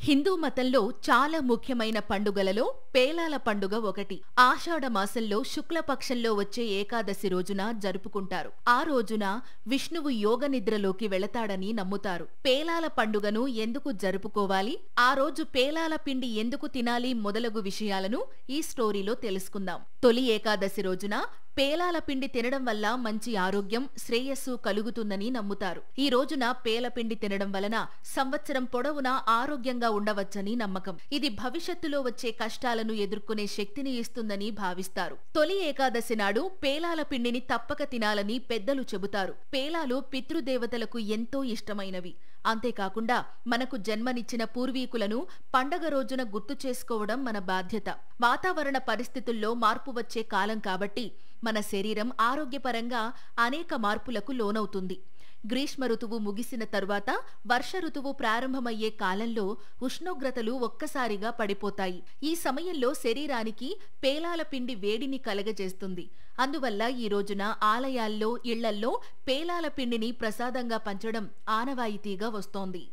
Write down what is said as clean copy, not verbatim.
హిందూ మతంలో చాలా ముఖ్యమైన పండుగలలో పేలాల పండుగ ఒకటి. ఆషాఢ మాసంలో శుక్లపక్షంలో వచ్చే ఏకాదశి రోజున జరుపుకుంటారు. ఆ రోజున విష్ణువు యోగ నిద్రలోకి వెళతాడని నమ్ముతారు. పేలాల పండుగను ఎందుకు జరుపుకోవాలి, ఆ రోజు పేలాల పిండి ఎందుకు తినాలి మొదలగు విషయాలను ఈ స్టోరీలో తెలుసుకుందాం. తొలి ఏకాదశి రోజున పేలాల పిండి తినడం వల్ల మంచి ఆరోగ్యం, శ్రేయస్సు కలుగుతుందని నమ్ముతారు. ఈ రోజున పేలపిండి తినడం వలన సంవత్సరం పొడవునా ఆరోగ్యంగా ఉండవచ్చని నమ్మకం. ఇది భవిష్యత్తులో వచ్చే కష్టాలను ఎదుర్కొనే శక్తిని ఇస్తుందని భావిస్తారు. తొలి ఏకాదశి నాడు పేలాల పిండిని తప్పక తినాలని పెద్దలు చెబుతారు. పేలాలు పితృదేవతలకు ఎంతో ఇష్టమైనవి. అంతేకాకుండా మనకు జన్మనిచ్చిన పూర్వీకులను పండగ రోజున గుర్తు చేసుకోవడం మన బాధ్యత. వాతావరణ పరిస్థితుల్లో మార్పు వచ్చే కాలం కాబట్టి మన శరీరం ఆరోగ్యపరంగా అనేక మార్పులకు లోనవుతుంది. గ్రీష్మ ఋతువు ముగిసిన తరువాత వర్ష ఋతువు ప్రారంభమయ్యే కాలంలో ఉష్ణోగ్రతలు ఒక్కసారిగా పడిపోతాయి. ఈ సమయంలో శరీరానికి పేలాల పిండి వేడిని కలగజేస్తుంది. అందువల్ల ఈ రోజున ఆలయాల్లో, ఇళ్లల్లో పేలాల పిండిని ప్రసాదంగా పంచడం ఆనవాయితీగా వస్తోంది.